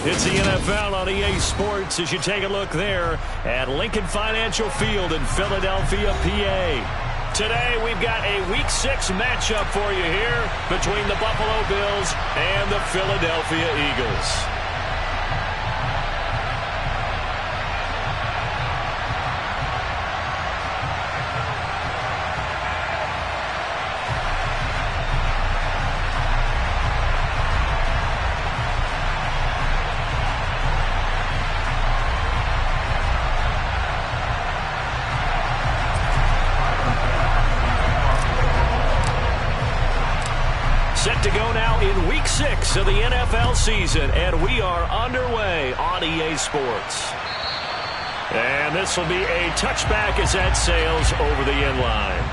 It's the NFL on EA Sports as you take a look there at Lincoln Financial Field in Philadelphia, PA. Today we've got a Week 6 matchup for you here between the Buffalo Bills and the Philadelphia Eagles. Set to go now in Week 6 of the NFL season, and we are underway on EA Sports. And this will be a touchback as that sails over the end line.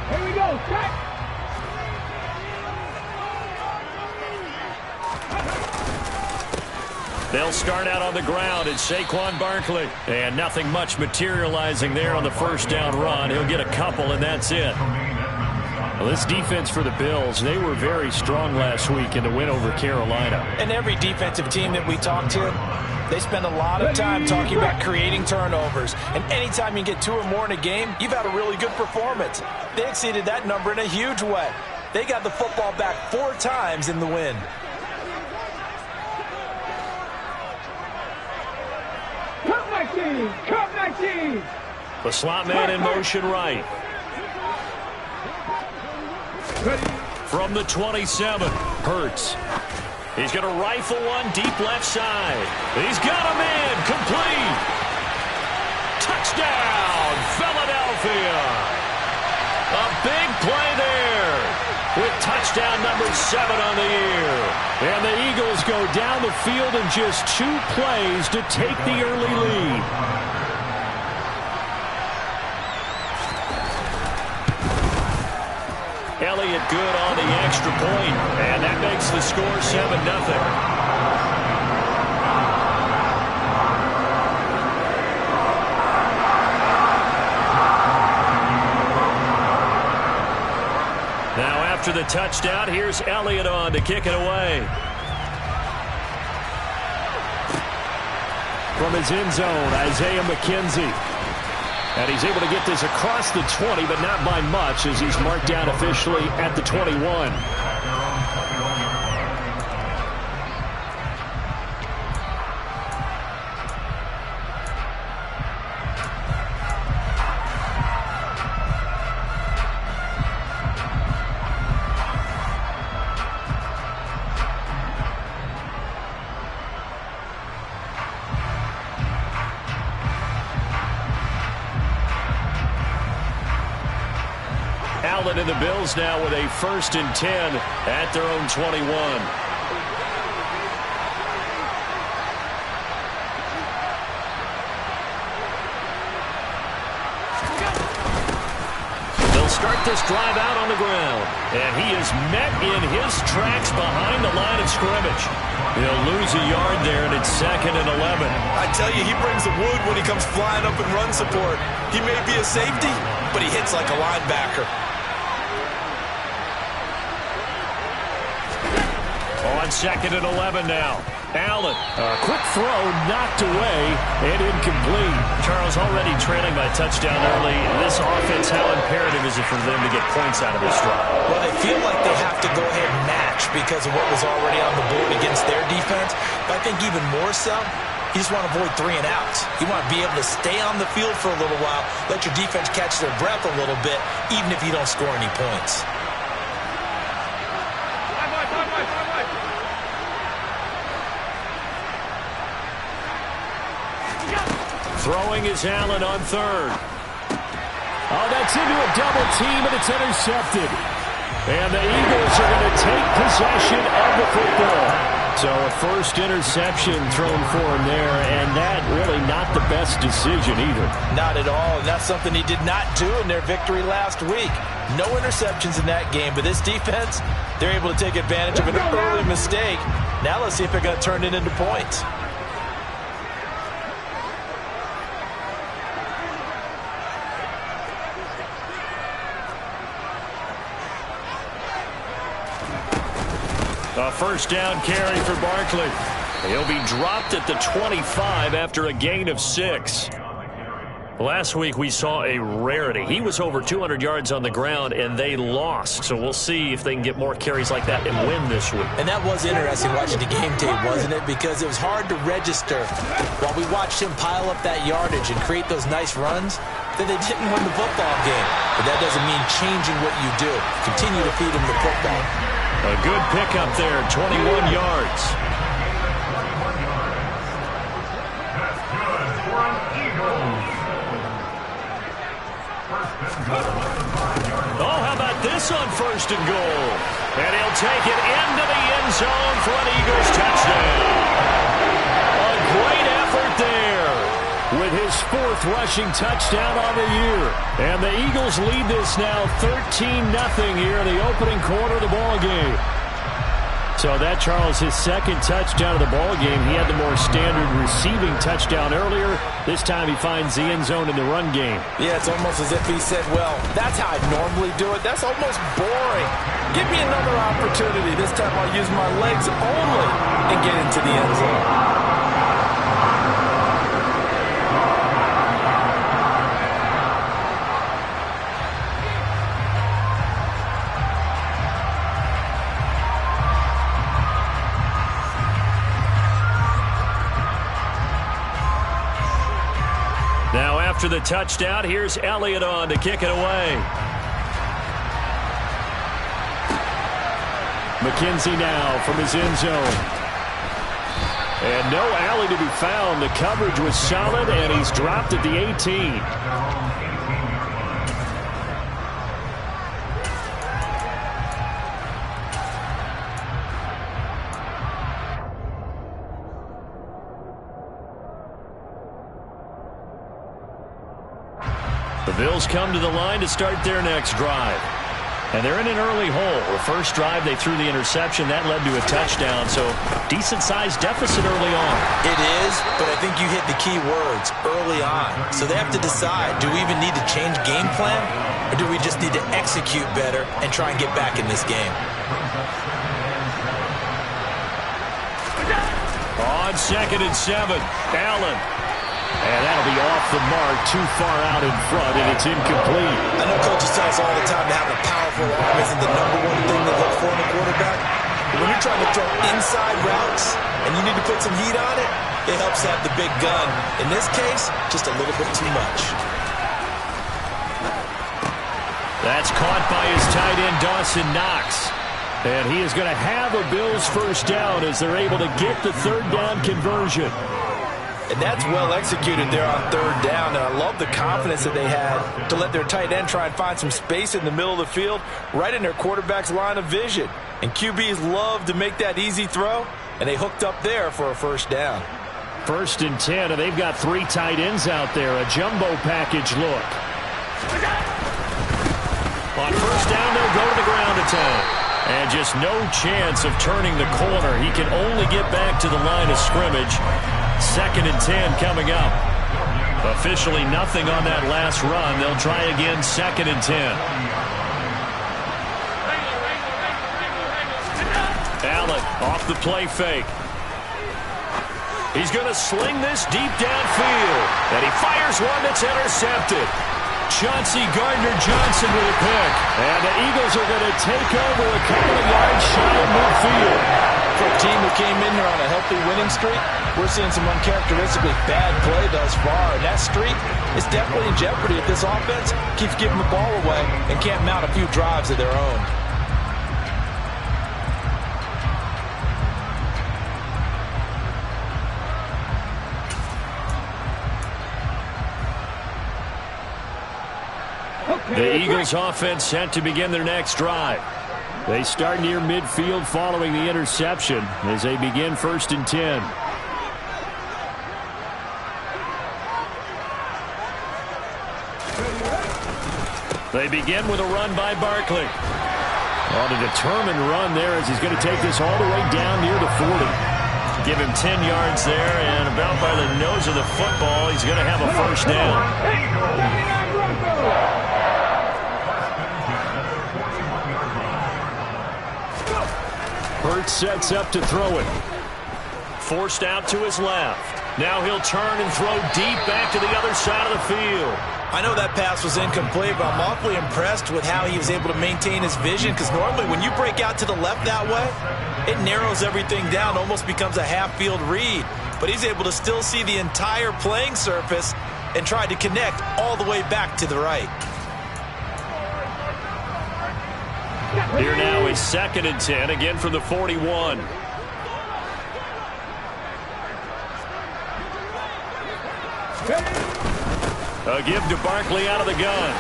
Here we go, check! They'll start out on the ground. It's Saquon Barkley. And nothing much materializing there on the first down run. He'll get a couple, and that's it. Well, this defense for the Bills, they were very strong last week in the win over Carolina. And every defensive team that we talk to, they spend a lot of time talking about creating turnovers. And anytime you get 2 or more in a game, you've had a really good performance. They exceeded that number in a huge way. They got the football back 4 times in the win. Come my team! Come my team! The slot man in motion right. From the 27, Hurts. He's going to rifle one deep left side. He's got a man complete. Touchdown, Philadelphia. A big play there with touchdown number 7 on the year. And the Eagles go down the field in just 2 plays to take the early lead. Elliott good on the extra point, and that makes the score 7-0. Now after the touchdown, here's Elliott on to kick it away. From his end zone, Isaiah McKenzie. And he's able to get this across the 20, but not by much as he's marked down officially at the 21. Allen and the Bills now with a 1st and 10 at their own 21. They'll start this drive out on the ground, and he is met in his tracks behind the line of scrimmage. He'll lose a yard there, and it's 2nd and 11. I tell you, he brings the wood when he comes flying up in run support. He may be a safety, but he hits like a linebacker. On 2nd and 11 now. Allen, a quick throw knocked away and incomplete. Charles, already trailing by a touchdown early. This offense, how imperative is it for them to get points out of this drive? Well, they feel like they have to go ahead and match because of what was already on the board against their defense. But I think even more so, you just want to avoid 3 and outs. You want to be able to stay on the field for a little while, let your defense catch their breath a little bit, even if you don't score any points. Throwing is Allen on 3rd. Oh, that's into a double team, and it's intercepted. And the Eagles are going to take possession of the football. So a first interception thrown for him there, and that really not the best decision either. Not at all, and that's something he did not do in their victory last week. No interceptions in that game, but this defense, they're able to take advantage of an early mistake. Now let's see if they're going to turn it into points. A first down carry for Barkley. He'll be dropped at the 25 after a gain of 6. Last week we saw a rarity. He was over 200 yards on the ground, and they lost. So we'll see if they can get more carries like that and win this week. And that was interesting watching the game tape, wasn't it? Because it was hard to register while we watched him pile up that yardage and create those nice runs that they didn't win the football game. But that doesn't mean changing what you do. Continue to feed him the football. A good pickup there, 21 yards. Oh, how about this on first and goal? And he'll take it into the end zone for an Eagles touchdown. A great effort there with his 4th rushing touchdown on the year. And the Eagles lead this now 13-0 here in the opening quarter of the ball game. So that, Charles, his 2nd touchdown of the ball game. He had the more standard receiving touchdown earlier. This time he finds the end zone in the run game. Yeah, it's almost as if he said, well, that's how I normally do it. That's almost boring. Give me another opportunity. This time I'll use my legs only and get into the end zone. Now after the touchdown, here's Elliott on to kick it away. McKenzie now from his end zone. And no alley to be found. The coverage was solid, and he's dropped at the 18. The Bills come to the line to start their next drive. And they're in an early hole. The first drive, they threw the interception. That led to a touchdown, so decent-sized deficit early on. It is, but I think you hit the key words, early on. So they have to decide, do we even need to change game plan, or do we just need to execute better and try and get back in this game? On 2nd and 7, Allen. And that'll be off the mark, too far out in front, and it's incomplete. I know coaches tell us all the time to have a powerful arm isn't the #1 thing to look for in a quarterback. But when you're trying to throw inside routes and you need to put some heat on it, it helps to have the big gun. In this case, just a little bit too much. That's caught by his tight end, Dawson Knox. And he is going to have a Bills first down as they're able to get the 3rd down conversion. And that's well executed there on 3rd down. And I love the confidence that they had to let their tight end try and find some space in the middle of the field, right in their quarterback's line of vision. And QBs love to make that easy throw, and they hooked up there for a first down. 1st and 10, and they've got 3 tight ends out there. A jumbo package look. On first down, they'll go to the ground attack. And just no chance of turning the corner. He can only get back to the line of scrimmage. 2nd and 10 coming up. Officially nothing on that last run. They'll try again 2nd and 10. Allen off the play fake. He's going to sling this deep downfield. And he fires one that's intercepted. Chauncey Gardner-Johnson with a pick. And the Eagles are going to take over a couple of yards shy of midfield. For a team that came in here on a healthy winning streak, we're seeing some uncharacteristically bad play thus far. And that streak is definitely in jeopardy if this offense keeps giving the ball away and can't mount a few drives of their own. The Eagles offense set to begin their next drive. They start near midfield following the interception as they begin 1st and 10. They begin with a run by Barkley. On a determined run there as he's going to take this all the way down near the 40. Give him 10 yards there, and about by the nose of the football, he's going to have a 1st down. Hurts sets up to throw it. Forced out to his left. Now he'll turn and throw deep back to the other side of the field. I know that pass was incomplete, but I'm awfully impressed with how he was able to maintain his vision, because normally when you break out to the left that way, it narrows everything down, almost becomes a half-field read. But he's able to still see the entire playing surface and try to connect all the way back to the right. Here now is 2nd and 10, again from the 41. A give to Barkley out of the gun.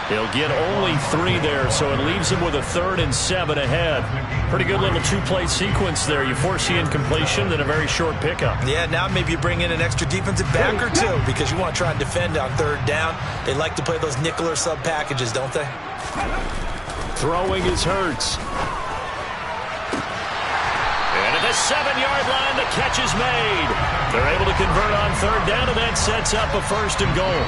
He'll get only 3 there, so it leaves him with a 3rd and 7 ahead. Pretty good little 2-play sequence there. You force the incompletion, then a very short pickup. Yeah, now maybe you bring in an extra defensive back or two, because you want to try and defend on 3rd down. They like to play those nickel or sub packages, don't they? Throwing is Hurts. And at the 7-yard line, the catch is made. They're able to convert on 3rd down, and that sets up a 1st and goal.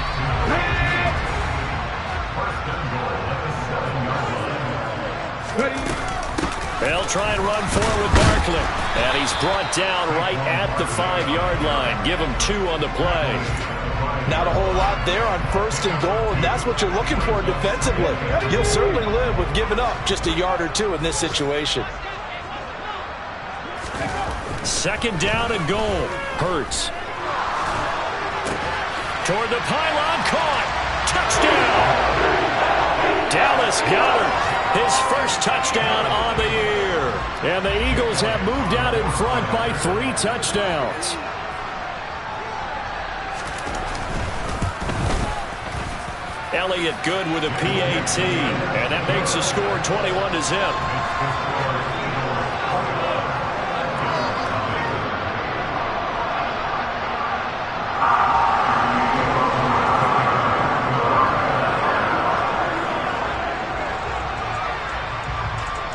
They'll try and run forward with Barkley. And he's brought down right at the 5-yard line. Give him 2 on the play. Not a whole lot there on 1st and goal, and that's what you're looking for defensively. You'll certainly live with giving up just a yard or 2 in this situation. 2nd down and goal. Hurts. Toward the pylon, caught. Touchdown. Dallas Goedert, his 1st touchdown on the year. And the Eagles have moved out in front by 3 touchdowns. Elliott good with a PAT, and that makes the score 21-0.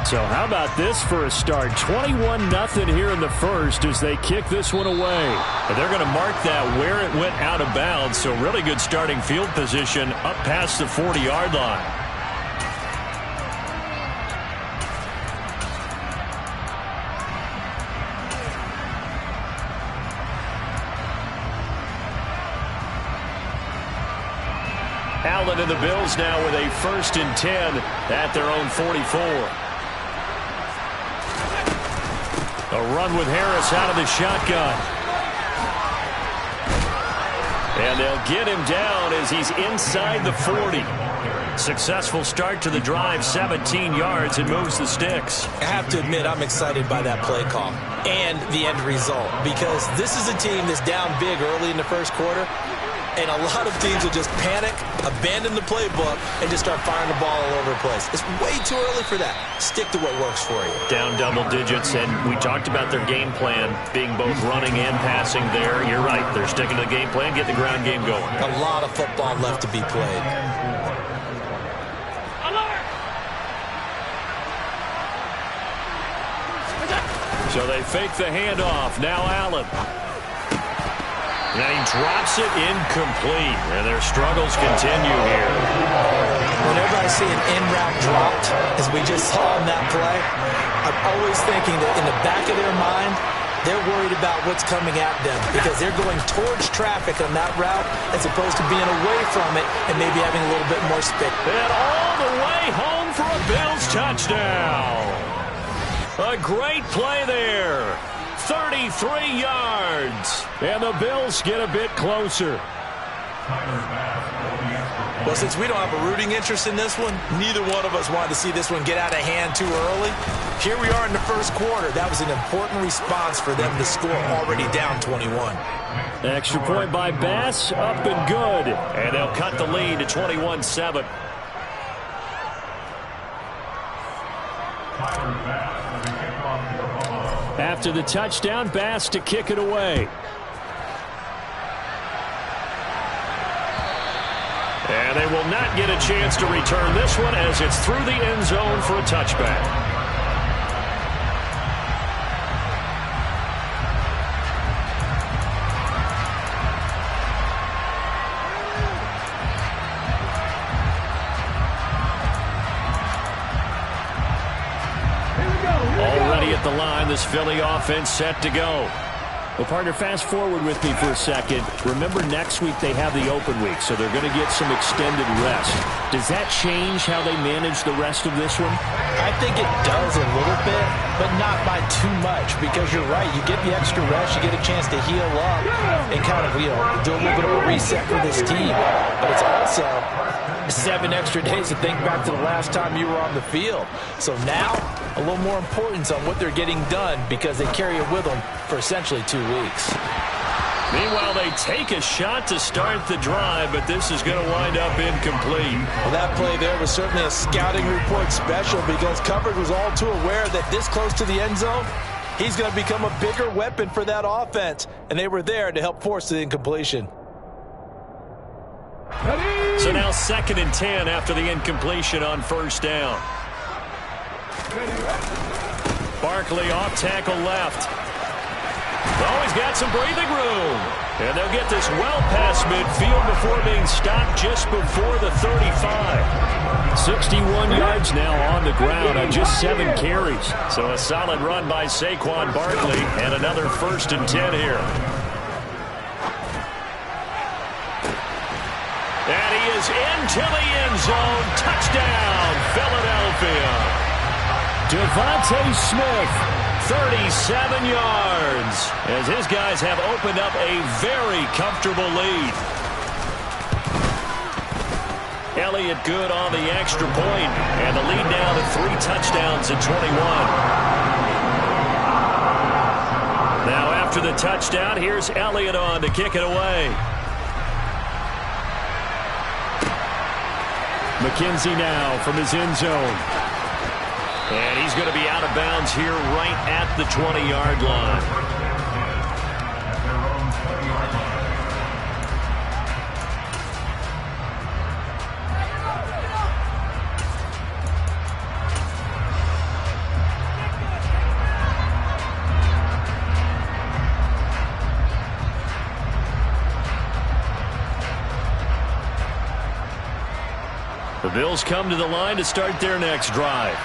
So how about this for a start? 21-0 here in the 1st as they kick this one away. And they're going to mark that where it went out of bounds. So really good starting field position up past the 40-yard line. Allen and the Bills now with a 1st and 10 at their own 44. A run with Harris out of the shotgun. And they'll get him down as he's inside the 40. Successful start to the drive, 17 yards, and moves the sticks. I have to admit, I'm excited by that play call and the end result, because this is a team that's down big early in the 1st quarter. And a lot of teams will just panic, abandon the playbook, and just start firing the ball all over the place. It's way too early for that. Stick to what works for you. Down double digits, and we talked about their game plan being both running and passing there. You're right. They're sticking to the game plan, get the ground game going. A lot of football left to be played. So they fake the handoff. Now Allen. And he drops it incomplete. And their struggles continue here. Whenever I see an in-route dropped, as we just saw on that play, I'm always thinking that in the back of their mind, they're worried about what's coming at them, because they're going towards traffic on that route as opposed to being away from it and maybe having a little bit more spit. And all the way home for a Bills touchdown. A great play there. 33 yards. And the Bills get a bit closer. Well, since we don't have a rooting interest in this one, neither one of us wanted to see this one get out of hand too early. Here we are in the 1st quarter. That was an important response for them to score, already down 21. Extra point by Bass, up and good. And they'll cut the lead to 21-7. After the touchdown, Bass to kick it away. And they will not get a chance to return this one as it's through the end zone for a touchback. Already at the line, this Philly offense set to go. Well, partner, fast forward with me for a second. Remember, next week they have the open week, so they're going to get some extended rest. Does that change how they manage the rest of this one? I think it does a little bit, but not by too much, because you're right. You get the extra rest, you get a chance to heal up and kind of, do a little bit of a reset for this team. But it's also 7 extra days to think back to the last time you were on the field. So now, a little more importance on what they're getting done because they carry it with them for essentially 2 weeks. Meanwhile, they take a shot to start the drive, but this is going to wind up incomplete. Well, that play there was certainly a scouting report special because coverage was all too aware that this close to the end zone, he's going to become a bigger weapon for that offense, and they were there to help force the incompletion. So now 2nd and 10 after the incompletion on first down. Barkley off tackle left. Oh, he's got some breathing room. And they'll get this well past midfield before being stopped just before the 35. 61 yards now on the ground on just 7 carries. So a solid run by Saquon Barkley and another 1st and 10 here. And he is into the end zone. Touchdown, Philadelphia. Devontae Smith, 37 yards, as his guys have opened up a very comfortable lead. Elliott good on the extra point, and the lead now to 3 touchdowns at 21. Now after the touchdown, here's Elliott on to kick it away. McKenzie now from his end zone. And he's going to be out of bounds here right at the 20-yard line. The Bills come to the line to start their next drive.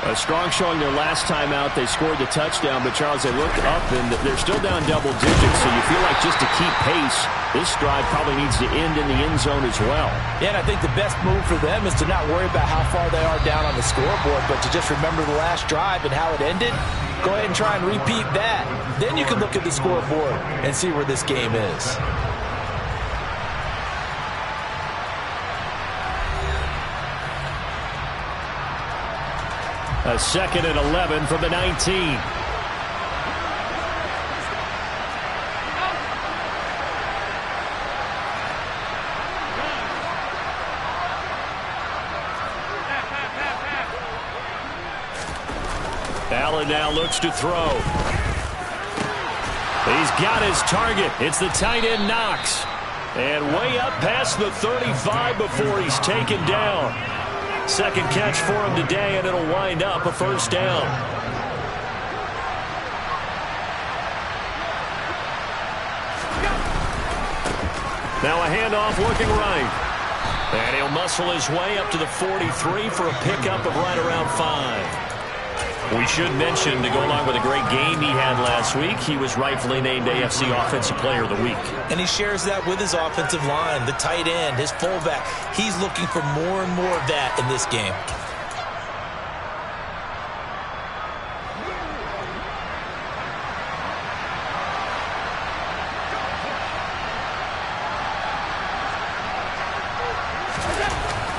A strong showing their last time out. They scored the touchdown, but Charles, they looked up and they're still down double digits, so you feel like just to keep pace, this drive probably needs to end in the end zone as well. Yeah, and I think the best move for them is to not worry about how far they are down on the scoreboard, but to just remember the last drive and how it ended. Go ahead and try and repeat that. Then you can look at the scoreboard and see where this game is. A 2nd and 11 from the 19. Allen now looks to throw. He's got his target. It's the tight end Knox. And way up past the 35 before he's taken down. 2nd catch for him today, and it'll wind up a 1st down. Now a handoff looking right. And he'll muscle his way up to the 43 for a pickup of right around 5. We should mention, to go along with a great game he had last week, he was rightfully named AFC Offensive Player of the Week. And he shares that with his offensive line, the tight end, his fullback. He's looking for more and more of that in this game.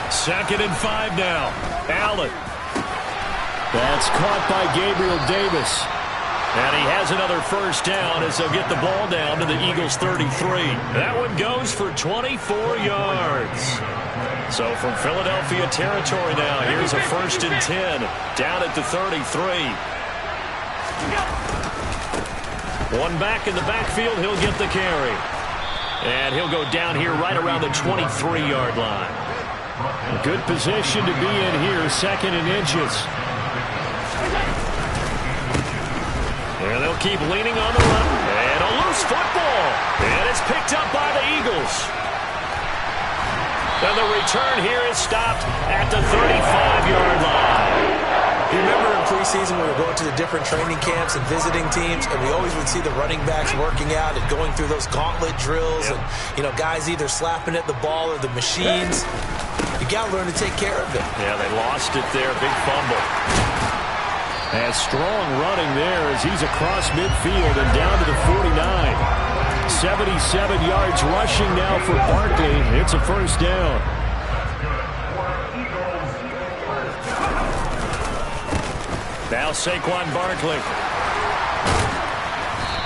Second and 5 now. Allen. That's caught by Gabriel Davis. And he has another first down as they'll get the ball down to the Eagles' 33. That one goes for 24 yards. So from Philadelphia territory now, here's a 1st and 10 down at the 33. One back in the backfield, he'll get the carry. And he'll go down here right around the 23-yard line. A good position to be in here, 2nd and inches. And they'll keep leaning on the run. And a loose football. And it's picked up by the Eagles. And the return here is stopped at the 35-yard line. You remember in preseason we were going to the different training camps and visiting teams, and we always would see the running backs working out and going through those gauntlet drills, and, you know, guys either slapping at the ball or the machines. You got to learn to take care of it. Yeah, they lost it there. Big fumble. And strong running there as he's across midfield and down to the 49. 77 yards rushing now for Barkley. It's a first down. Now Saquon Barkley.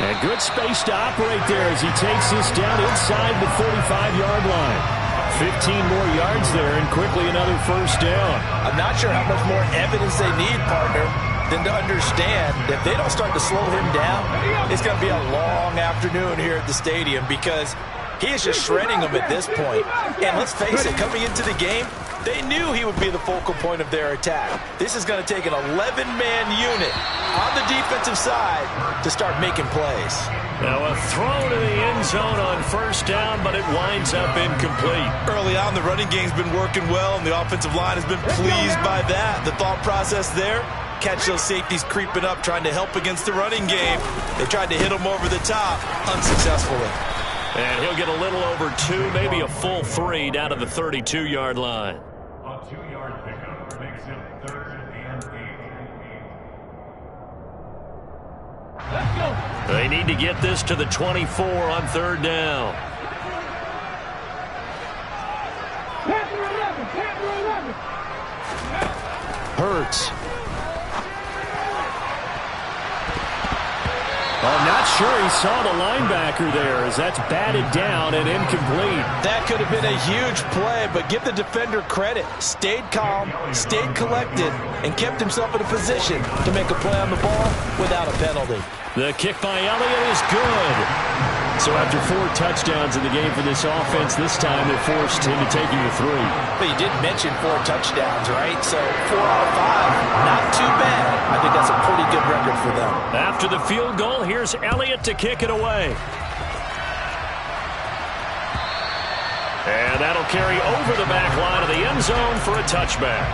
And good space to operate there as he takes this down inside the 45-yard line. 15 more yards there and quickly another first down. I'm not sure how much more evidence they need, partner, than to understand that if they don't start to slow him down, it's going to be a long afternoon here at the stadium because he is just shredding them at this point. And let's face it, coming into the game, they knew he would be the focal point of their attack. This is going to take an 11-man unit on the defensive side to start making plays. Now a throw to the end zone on first down, but it winds up incomplete. Early on, the running game's been working well, and the offensive line has been pleased by that. The thought process there, catch those safeties creeping up, trying to help against the running game. They tried to hit them over the top, unsuccessfully. And he'll get a little over 2, maybe a full 3 down to the 32-yard line. A 2-yard pickup makes it 3rd and 8. Let's go. They need to get this to the 24 on 3rd down. Panther 11, Panther 11. Hurts. I'm not sure he saw the linebacker there as that's batted down and incomplete. That could have been a huge play, but give the defender credit. Stayed calm, stayed collected, and kept himself in a position to make a play on the ball without a penalty. The kick by Elliott is good. So after 4 touchdowns in the game for this offense, this time they're forced into taking the 3. But you did mention 4 touchdowns, right? So 4 out of 5, not too bad. I think that's a pretty good record for them. After the field goal, here's Elliott to kick it away. And that'll carry over the back line of the end zone for a touchback.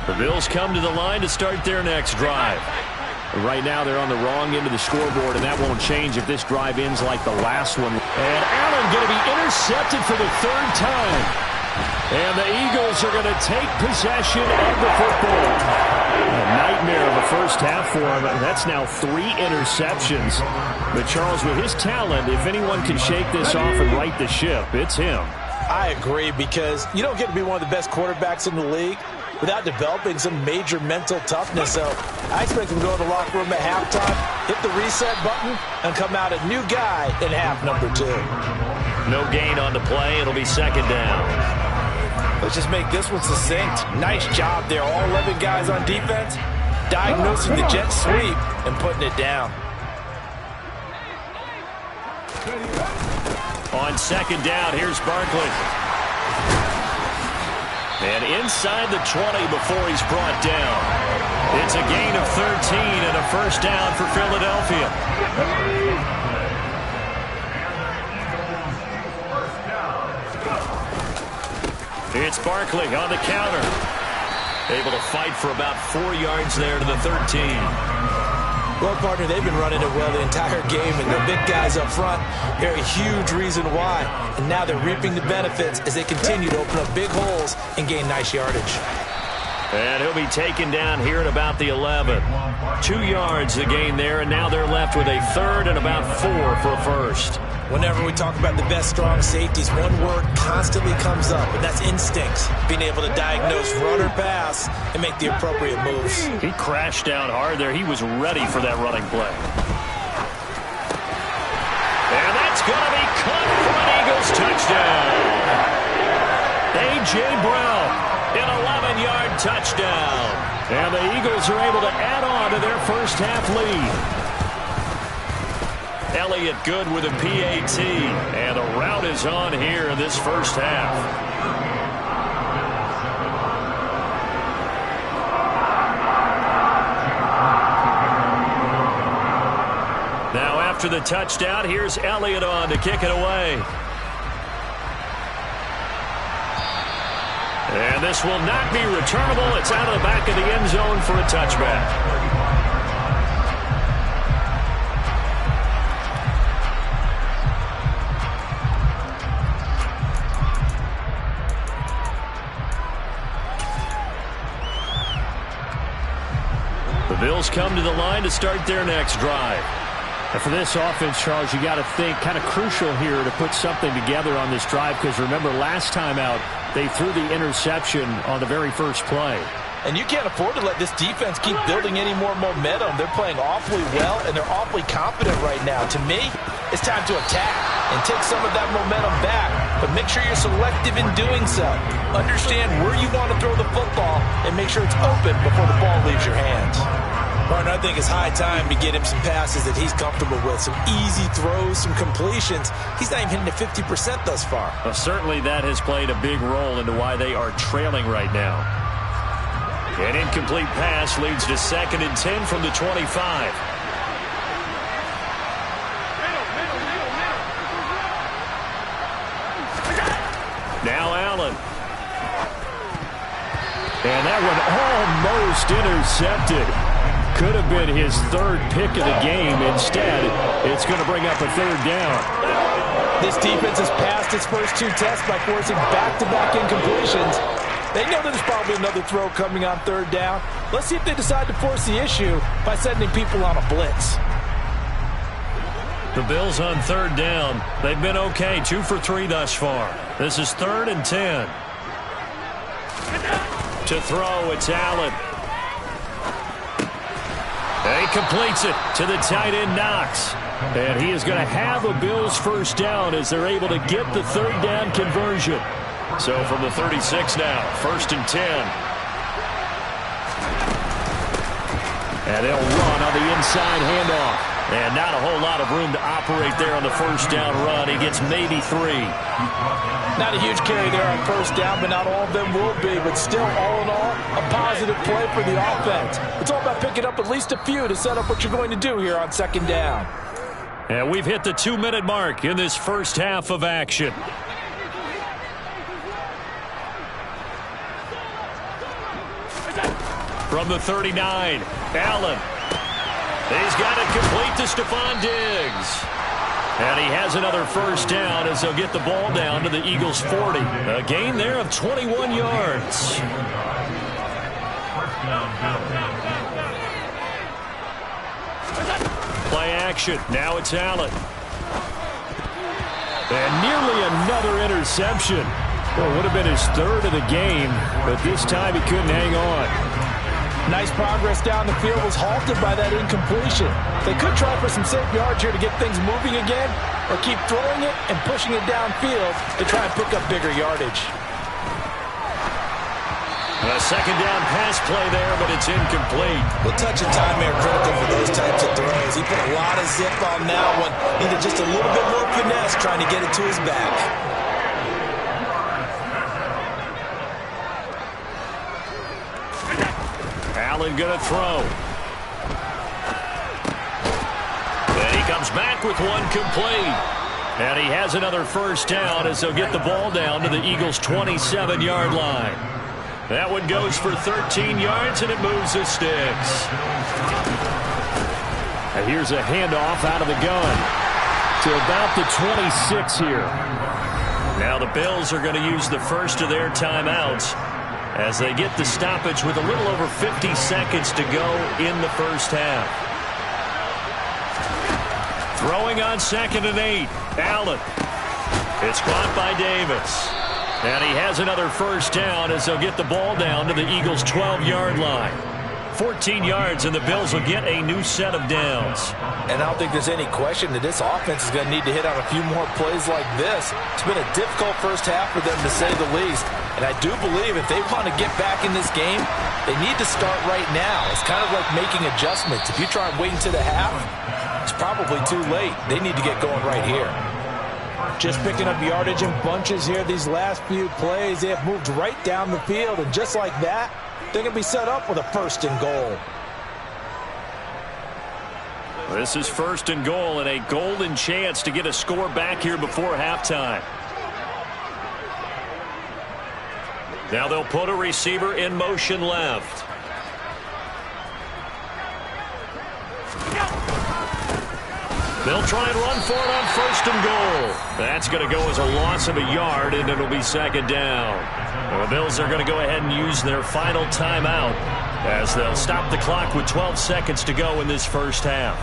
The Bills come to the line to start their next drive. Right now they're on the wrong end of the scoreboard, and that won't change if this drive ends like the last one. And Allen going to be intercepted for the 3rd time. And the Eagles are going to take possession of the football. A nightmare of a first half for him. That's now 3 interceptions. But Charles, with his talent, if anyone can shake this off and right the ship, it's him. I agree, because you don't get to be one of the best quarterbacks in the league without developing some major mental toughness. So I expect him to go to the locker room at halftime, hit the reset button, and come out a new guy in half number 2. No gain on the play. It'll be 2nd down. Let's just make this one succinct. Nice job there. All 11 guys on defense, diagnosing the jet sweep and putting it down. On 2nd down, here's Barkley. And inside the 20 before he's brought down. It's a gain of 13 and a first down for Philadelphia. It's Barkley on the counter. Able to fight for about 4 yards there to the 13. Well, partner, they've been running it well the entire game, and the big guys up front are a huge reason why. And now they're reaping the benefits as they continue to open up big holes and gain nice yardage. And he'll be taken down here at about the 11. 2 yards the gain there, and now they're left with a third and about 4 for a first. Whenever we talk about the best strong safeties, one word constantly comes up, and that's instinct. Being able to diagnose run or pass and make the appropriate moves. He crashed down hard there. He was ready for that running play. And that's going to be caught for an Eagles touchdown. A.J. Brown, an 11-yard touchdown. And the Eagles are able to add on to their first half lead. Elliott good with a PAT, and the route is on here in this first half. Now after the touchdown, here's Elliott on to kick it away. And this will not be returnable. It's out of the back of the end zone for a touchback. The Bills come to the line to start their next drive. And for this offense, Charles, you got to think kind of crucial here to put something together on this drive, because remember last time out they threw the interception on the very first play. And you can't afford to let this defense keep building any more momentum. They're playing awfully well, and they're awfully confident right now. To me, it's time to attack and take some of that momentum back, but make sure you're selective in doing so. Understand where you want to throw the football and make sure it's open before the ball leaves your hands. Martin, I think it's high time to get him some passes that he's comfortable with, some easy throws, some completions. He's not even hitting the 50% thus far. Well, certainly that has played a big role into why they are trailing right now. An incomplete pass leads to 2nd and 10 from the 25. Now Allen. And that one almost intercepted. Could have been his 3rd pick of the game. Instead, it's going to bring up a 3rd down. This defense has passed its first 2 tests by forcing back-to-back incompletions. They know there's probably another throw coming on 3rd down. Let's see if they decide to force the issue by sending people on a blitz. The Bills on 3rd down. They've been okay, 2 for 3 thus far. This is 3rd and 10. To throw, it's Allen. And he completes it to the tight end, Knox. And he is going to have a Bills first down as they're able to get the 3rd down conversion. So from the 36 now, 1st and 10. And they'll run on the inside handoff. And not a whole lot of room to operate there on the first down run. He gets maybe 3. Not a huge carry there on first down, but not all of them will be. But still, all in all, a positive play for the offense. It's all about picking up at least a few to set up what you're going to do here on 2nd down. And we've hit the 2-minute mark in this first half of action. From the 39, Allen. He's got it complete to Stephon Diggs. And he has another first down as they'll get the ball down to the Eagles' 40. A gain there of 21 yards. Play action. Now it's Allen. And nearly another interception. Well, it would have been his 3rd of the game, but this time he couldn't hang on. Nice progress down the field was halted by that incompletion. They could try for some safe yards here to get things moving again, or keep throwing it and pushing it downfield to try and pick up bigger yardage. A 2nd down pass play there, but it's incomplete. Well, touch and time are critical for those types of throws. He put a lot of zip on that one. Needed just a little bit more finesse trying to get it to his back. Allen going to throw. And he comes back with one complete. And he has another first down as they'll get the ball down to the Eagles' 27-yard line. That one goes for 13 yards, and it moves the sticks. And here's a handoff out of the gun to about the 26 here. Now the Bills are going to use the first of their timeouts. as they get the stoppage with a little over 50 seconds to go in the first half. Throwing on 2nd and 8. Allen. It's caught by Davis. And he has another first down as they'll get the ball down to the Eagles' 12-yard line. 14 yards, and the Bills will get a new set of downs. And I don't think there's any question that this offense is going to need to hit on a few more plays like this. It's been a difficult first half for them, to say the least. And I do believe if they want to get back in this game, they need to start right now. It's kind of like making adjustments. If you try and wait until the half, it's probably too late. They need to get going right here. Just picking up yardage in bunches here these last few plays. They have moved right down the field, and just like that, they're going to be set up with a 1st and goal. This is 1st and goal and a golden chance to get a score back here before halftime. Now they'll put a receiver in motion left. They'll try and run for it on 1st and goal. That's going to go as a loss of a yard, and it'll be 2nd down. The Bills are going to go ahead and use their final timeout as they'll stop the clock with 12 seconds to go in this first half.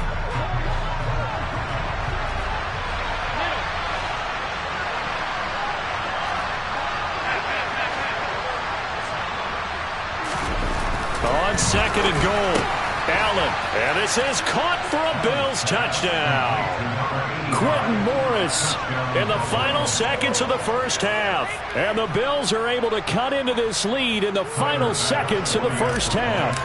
On 2nd and goal. Allen, and this is caught for a Bills touchdown. Quentin Morris in the final seconds of the first half. And the Bills are able to cut into this lead in the final seconds of the first half.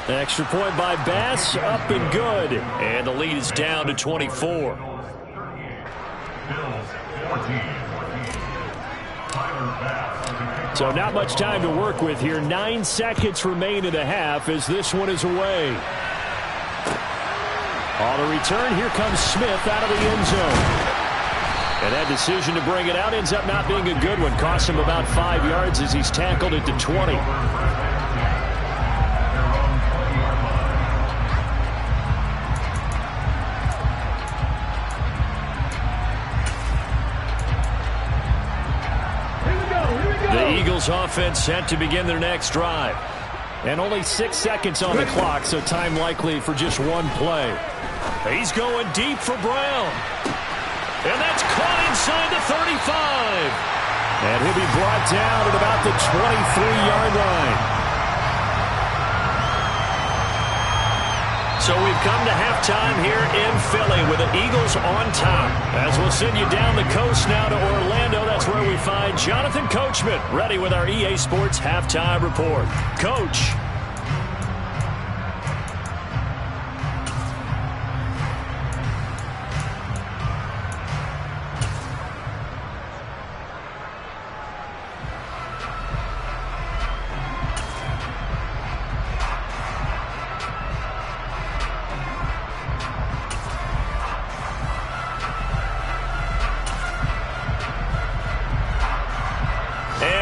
Extra point by Bass, up and good. And the lead is down to 24. Bills 14. So not much time to work with here. 9 seconds remain in the half as this one is away. On the return, here comes Smith out of the end zone. And that decision to bring it out ends up not being a good one. Cost him about 5 yards as he's tackled at the 20. Eagles offense set to begin their next drive. And only 6 seconds on the clock, so time likely for just one play. He's going deep for Brown. And that's caught inside the 35. And he'll be brought down at about the 23-yard line. So we've come to halftime here in Philly with the Eagles on top. As we'll send you down the coast now to Orlando, that's where we find Jonathan Coachman ready with our EA Sports Halftime Report. Coach.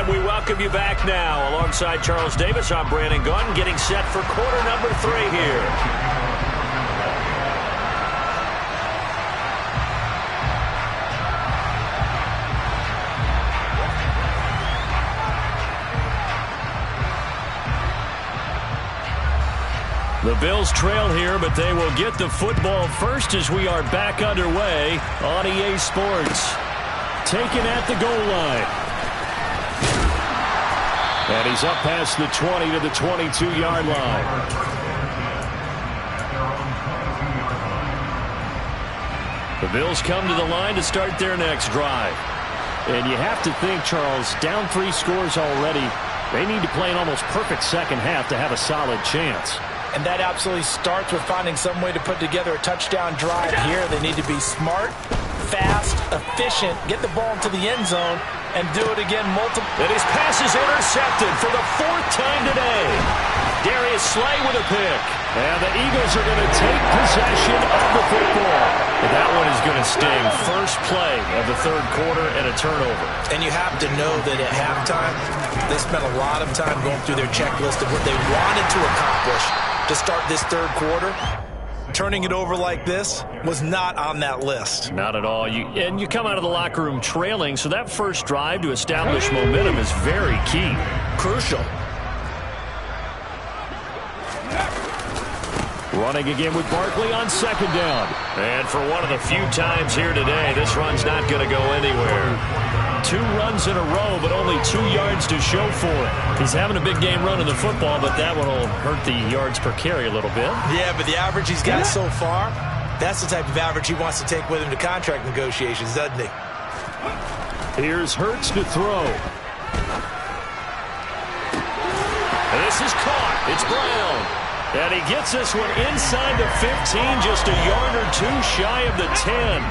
We welcome you back now. Alongside Charles Davis, I'm Brandon Gunn, getting set for quarter number 3 here. The Bills trail here, but they will get the football first as we are back underway on EA Sports. Taken at the goal line. And he's up past the 20 to the 22-yard line. The Bills come to the line to start their next drive. And you have to think, Charles, down 3 scores already. They need to play an almost perfect second half to have a solid chance. And that absolutely starts with finding some way to put together a touchdown drive here. They need to be smart, fast, efficient, get the ball into the end zone, and do it again multiple. And his pass is intercepted for the 4th time today. Darius Slay with a pick. And the Eagles are going to take possession of the football. And that one is going to sting. First play of the 3rd quarter and a turnover. And you have to know that at halftime, they spent a lot of time going through their checklist of what they wanted to accomplish to start this 3rd quarter. turning it over like this was not on that list. Not at all. You come out of the locker room trailing, so that first drive to establish momentum is very key. Crucial. Running again with Barkley on second down. And for one of the few times here today, this run's not going to go anywhere. 2 runs in a row, but only 2 yards to show for it. He's having a big game running the football, but that one will hurt the yards per carry a little bit. Yeah, but the average he's got so far, that's the type of average he wants to take with him to contract negotiations, doesn't he? Here's Hurts to throw. This is caught. It's Brown. And he gets this one inside the 15, just a yard or 2 shy of the 10.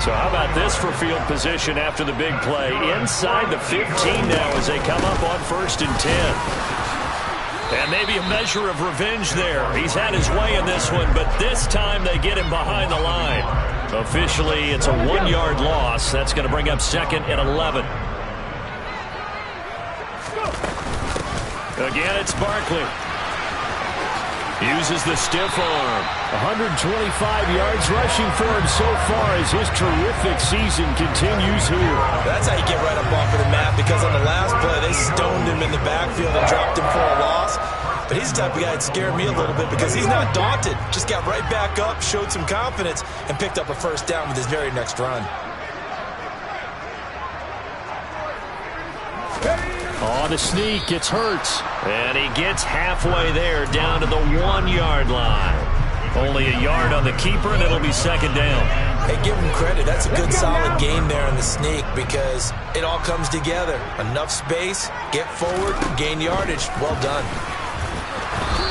So how about this for field position after the big play? Inside the 15 now as they come up on 1st and 10. And maybe a measure of revenge there. He's had his way in this one, but this time they get him behind the line. Officially, it's a 1-yard loss. That's going to bring up 2nd and 11. Again, it's Barkley. Uses the stiff arm. 125 yards rushing for him so far as his terrific season continues here. That's how you get right up off of the map, because on the last play, they stoned him in the backfield and dropped him for a loss. But he's the type of guy that scared me a little bit because he's not daunted. Just got right back up, showed some confidence, and picked up a 1st down with his very next run. On the sneak, it's Hurts. And he gets halfway there, down to the 1-yard line. Only a yard on the keeper, and it'll be 2nd down. Hey, give him credit. That's a good, solid game there in the sneak because it all comes together. Enough space, get forward, gain yardage. Well done.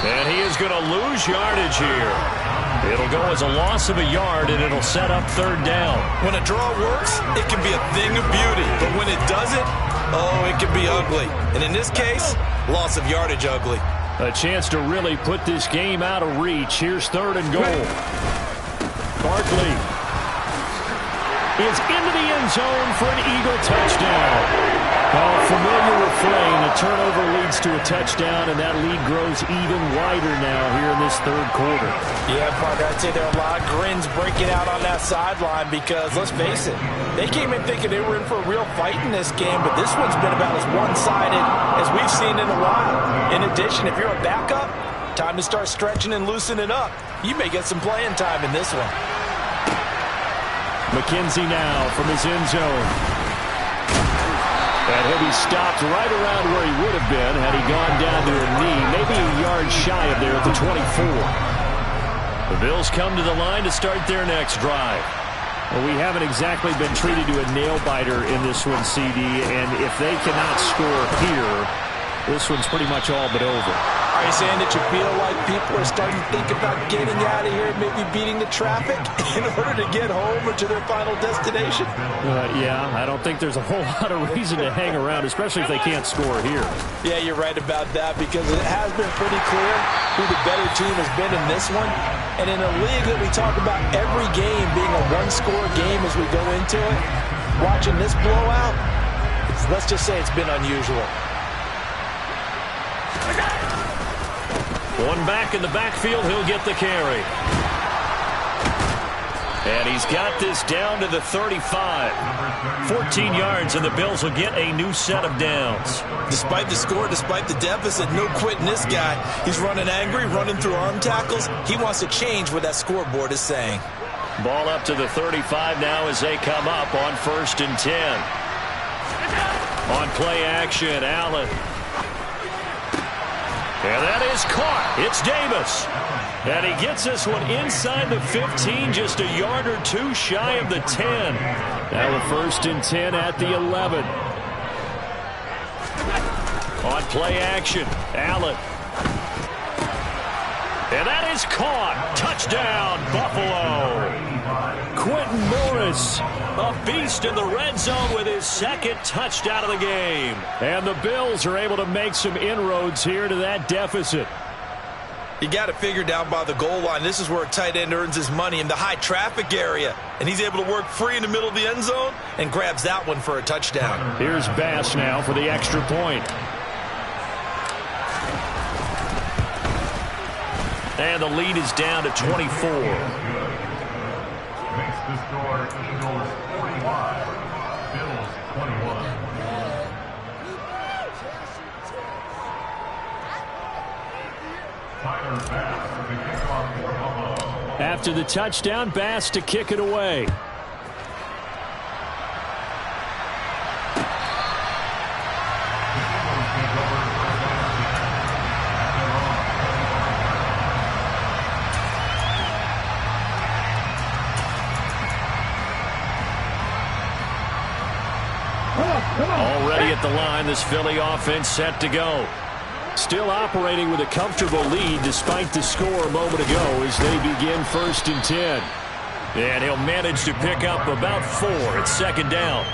And he is going to lose yardage here. It'll go as a loss of a yard, and it'll set up 3rd down. When a draw works, it can be a thing of beauty. But when it doesn't, oh, it can be ugly. And in this case, loss of yardage ugly. A chance to really put this game out of reach. Here's 3rd and goal. Barkley is into the end zone for an Eagle touchdown. Familiar refrain. A turnover leads to a touchdown, and that lead grows even wider now here in this 3rd quarter. Yeah, partner, I'd say there are a lot of grins breaking out on that sideline because, let's face it, they came in thinking they were in for a real fight in this game, but this one's been about as one-sided as we've seen in a while. In addition, if you're a backup, time to start stretching and loosening up. You may get some playing time in this one. McKenzie now from his end zone. And he'll be stopped right around where he would have been had he gone down to a knee, maybe a yard shy of there at the 24. The Bills come to the line to start their next drive. Well, we haven't exactly been treated to a nail-biter in this one, CD, and if they cannot score here, this one's pretty much all but over. Are you saying that you feel like people are starting to think about getting out of here, maybe beating the traffic in order to get home or to their final destination? Yeah, I don't think there's a whole lot of reason to hang around, especially if they can't score here. Yeah, you're right about that because it has been pretty clear who the better team has been in this one. And in a league that we talk about every game being a one-score game as we go into it, watching this blowout, let's just say it's been unusual. One back in the backfield, he'll get the carry. And he's got this down to the 35. 14 yards, and the Bills will get a new set of downs. Despite the score, despite the deficit, no quitting this guy. He's running angry, running through arm tackles. He wants to change what that scoreboard is saying. Ball up to the 35 now as they come up on 1st and 10. On play action, Allen. And that is caught. It's Davis. And he gets this one inside the 15, just a yard or 2 shy of the 10. Now a 1st and 10 at the 11. On play action, Allen. And that is caught. Touchdown, Buffalo. Quentin Morris, a beast in the red zone with his 2nd touchdown of the game. And the Bills are able to make some inroads here to that deficit. You got it figured out by the goal line. This is where a tight end earns his money, in the high traffic area. And he's able to work free in the middle of the end zone and grabs that one for a touchdown. Here's Bass now for the extra point. And the lead is down to 24. Makes the score Eagles 45, Bills 21. Tyler Bass to kick off for Buffalo. After the touchdown, Bass to kick it away. Already at the line, this Philly offense set to go. Still operating with a comfortable lead despite the score a moment ago as they begin 1st and 10. And he'll manage to pick up about 4 at 2nd down.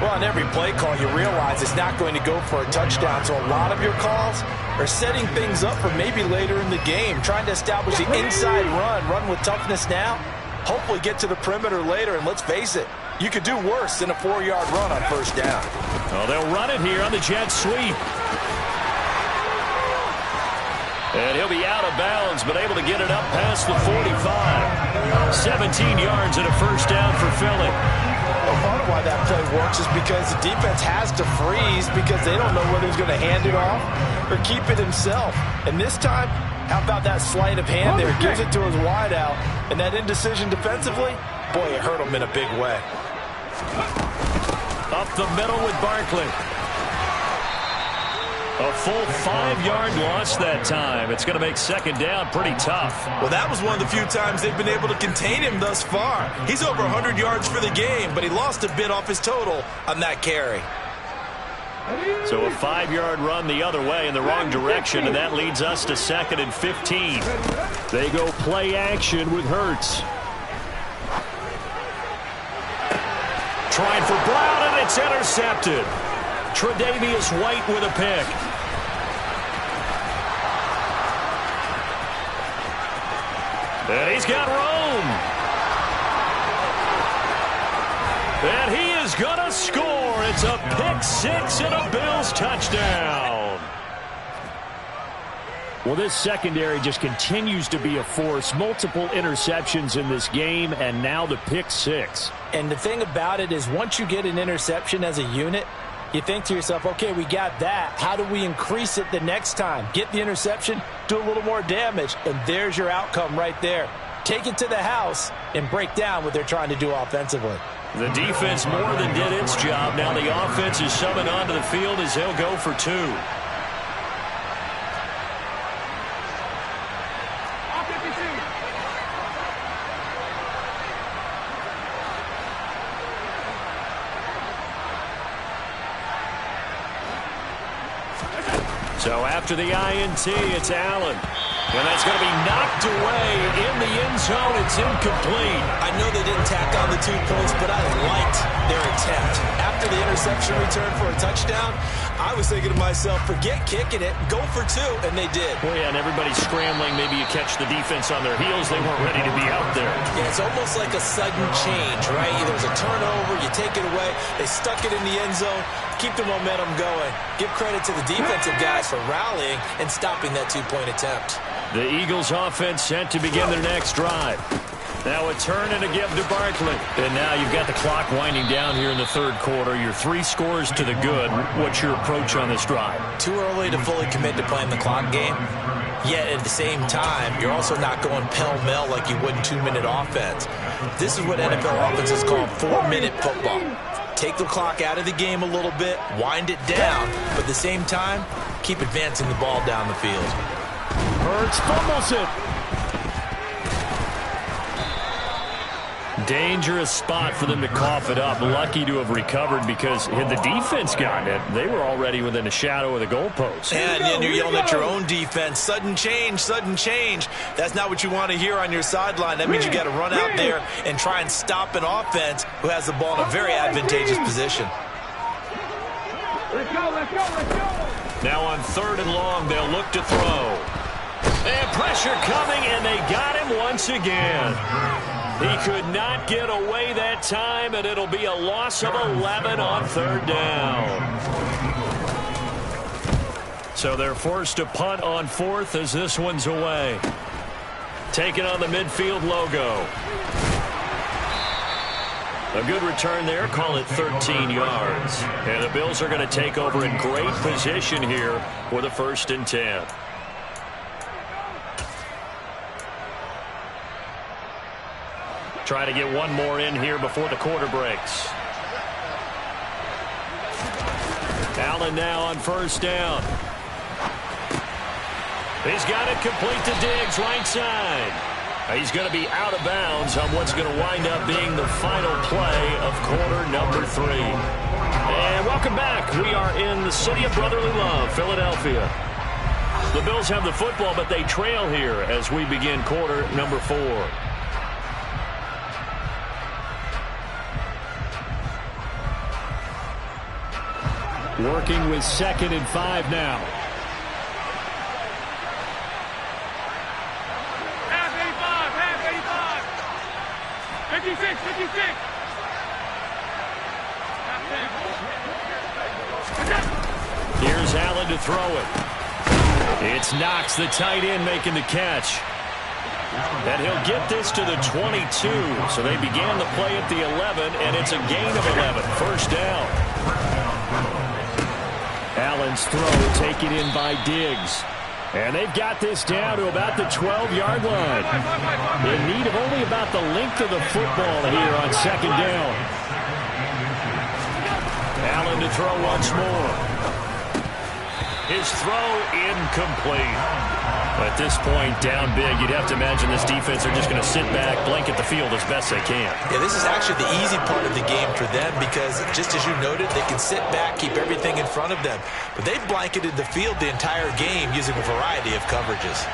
Well, on every play call, you realize it's not going to go for a touchdown. So a lot of your calls are setting things up for maybe later in the game, trying to establish the inside run with toughness now, hopefully get to the perimeter later. And let's face it, you could do worse than a 4-yard run on 1st down. Well, they'll run it here on the jet sweep. And he'll be out of bounds, but able to get it up past the 45. 17 yards and a 1st down for Philly. Well, part of why that play works is because the defense has to freeze because they don't know whether he's going to hand it off or keep it himself. And this time, how about that sleight of hand there? Gives it to his wideout. And that indecision defensively, boy, it hurt him in a big way. Up the middle with Barkley. A full 5-yard loss that time. It's going to make 2nd down pretty tough. Well, that was one of the few times they've been able to contain him thus far. He's over 100 yards for the game, but he lost a bit off his total on that carry. So a 5-yard run the other way in the wrong direction, and that leads us to 2nd and 15. They go play action with Hurts. Trying for Brown, and it's intercepted. Tre'Davious White with a pick. And he's got room. And he is going to score. It's a pick 6 and a Bills touchdown. Well, this secondary just continues to be a force. Multiple interceptions in this game, and now the pick 6. And the thing about it is once you get an interception as a unit, you think to yourself, okay, we got that. How do we increase it the next time? Get the interception, do a little more damage, and there's your outcome right there. Take it to the house and break down what they're trying to do offensively. The defense more than did its job. Now the offense is shoving onto the field as they'll go for 2. So after the INT, it's Allen. And that's going to be knocked away in the end zone. It's incomplete. I know they didn't tack on the 2 points, but I liked their attempt. After the interception return for a touchdown, I was thinking to myself, forget kicking it, go for 2, and they did. Well, yeah, and everybody's scrambling. Maybe you catch the defense on their heels. They weren't ready to be out there. Yeah, it's almost like a sudden change, right? There's a turnover, you take it away, they stuck it in the end zone, keep the momentum going. Give credit to the defensive guys for rallying and stopping that 2-point attempt. The Eagles offense set to begin their next drive. Now a turn and a give to Barkley. And now you've got the clock winding down here in the 3rd quarter. You're 3 scores to the good. What's your approach on this drive? Too early to fully commit to playing the clock game. Yet at the same time, you're also not going pell-mell like you would in 2-minute offense. This is what NFL offenses call 4-minute football. Take the clock out of the game a little bit, wind it down, but at the same time, keep advancing the ball down the field. Hurts fumbles it. Dangerous spot for them to cough it up. Lucky to have recovered because had the defense gotten it, they were already within a shadow of the goalpost. And you're yelling at your own defense. Sudden change, sudden change. That's not what you want to hear on your sideline. That means you got to run out there and try and stop an offense who has the ball in a very advantageous position. Let's go, let's go, let's go. Now on 3rd and long, they'll look to throw. And pressure coming, and they got him once again. He could not get away that time, and it'll be a loss of 11 on 3rd down. So they're forced to punt on 4th as this one's away. taking on the midfield logo. A good return there. Call it 13 yards. And the Bills are going to take over in great position here for the 1st and 10. Try to get one more in here before the quarter breaks. Allen now on 1st down. He's got it complete to Diggs, right side. He's going to be out of bounds on what's going to wind up being the final play of quarter number 3. And welcome back. We are in the city of brotherly love, Philadelphia. The Bills have the football, but they trail here as we begin quarter number 4. Working with 2nd and 5 now. Half 85. 56. Here's Allen to throw it. It's Knox, the tight end, making the catch. And he'll get this to the 22. So they began the play at the 11, and it's a gain of 11. 1st down. Allen's throw taken in by Diggs. And they've got this down to about the 12-yard line. In need of only about the length of the football here on 2nd down. Allen to throw once more. His throw incomplete. At this point, down big, you'd have to imagine this defense are just going to sit back, blanket the field as best they can. Yeah, this is actually the easy part of the game for them because, just as you noted, they can sit back, keep everything in front of them. But they've blanketed the field the entire game using a variety of coverages.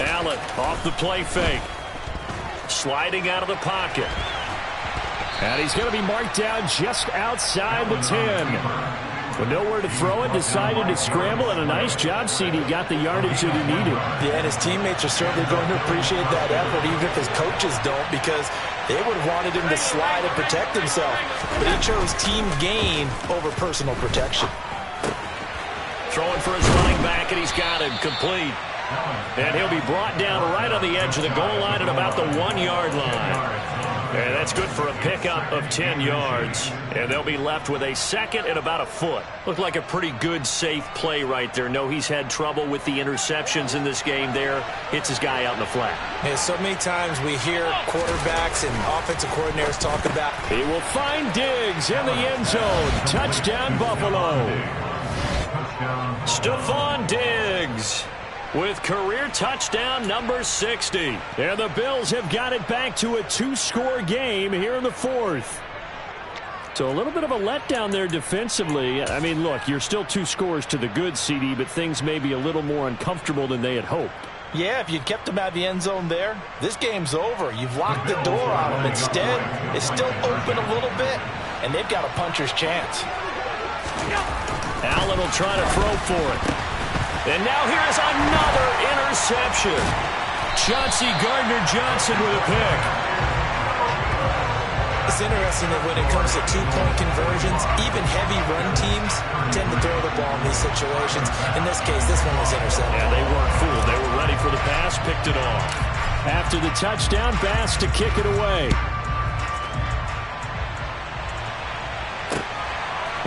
Allen off the play fake. Sliding out of the pocket. And he's going to be marked down just outside the 10. With nowhere to throw it, decided to scramble, and a nice job, CD. Got the yardage that he needed. Yeah, and his teammates are certainly going to appreciate that effort, even if his coaches don't, because they would have wanted him to slide and protect himself. But he chose team gain over personal protection. Throwing for his running back, and he's got him complete. And he'll be brought down right on the edge of the goal line at about the 1-yard line. And that's good for a pickup of 10 yards. And they'll be left with a 2nd and about a foot. Looked like a pretty good, safe play right there. No, he's had trouble with the interceptions in this game there. Hits his guy out in the flat. And so many times we hear quarterbacks and offensive coordinators talk about. He will find Diggs in the end zone. Touchdown, Buffalo. Stephon Diggs with career touchdown number 60. And the Bills have got it back to a 2-score game here in the 4th. So a little bit of a letdown there defensively. I mean, look, you're still 2 scores to the good, CD, but things may be a little more uncomfortable than they had hoped. Yeah, if you'd kept them out of the end zone there, this game's over. You've locked the door on them. Instead, it's still open a little bit, and they've got a puncher's chance. Allen will try to throw for it. And now here's another interception. Chauncey Gardner-Johnson with a pick. It's interesting that when it comes to 2-point conversions, even heavy run teams tend to throw the ball in these situations. In this case, this one was intercepted. Yeah, they weren't fooled. They were ready for the pass, picked it off. After the touchdown, Bass to kick it away.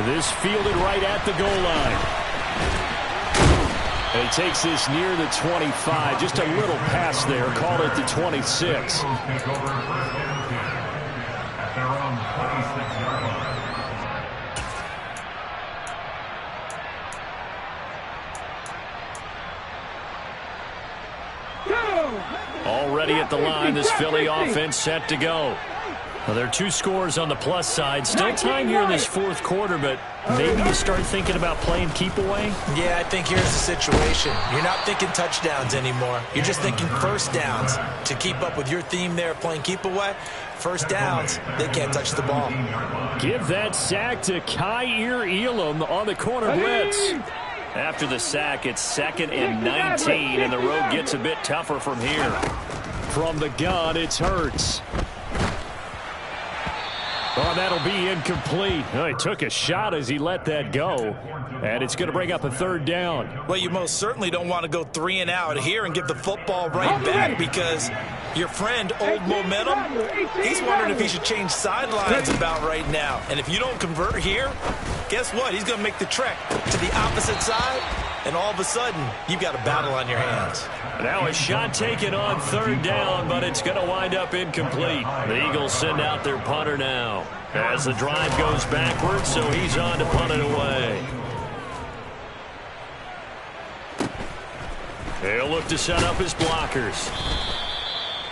This fielded right at the goal line. And he takes this near the 25. Just a little pass there. Call it the 26. Already at the line, this Philly offense set to go. Well, there are 2 scores on the plus side. Still time here in this 4th quarter, but maybe you start thinking about playing keep away? Yeah, I think here's the situation. You're not thinking touchdowns anymore. You're just thinking first downs. To keep up with your theme there, playing keep away, first downs, they can't touch the ball. Give that sack to Kaiir Elam on the corner blitz. After the sack, it's 2nd and 19, and the road gets a bit tougher from here. From the gun, it's Hurts. Oh, that'll be incomplete. Oh, he took a shot as he let that go. And it's going to bring up a third down. Well, you most certainly don't want to go 3 and out here and give the football right back because your friend, Old Momentum, he's wondering if he should change sidelines about right now. And if you don't convert here, guess what? He's going to make the trek to the opposite side, and all of a sudden, you've got a battle on your hands. Now a shot taken on third down, but it's going to wind up incomplete. The Eagles send out their punter now as the drive goes backwards, so he's on to punt it away. They'll look to set up his blockers.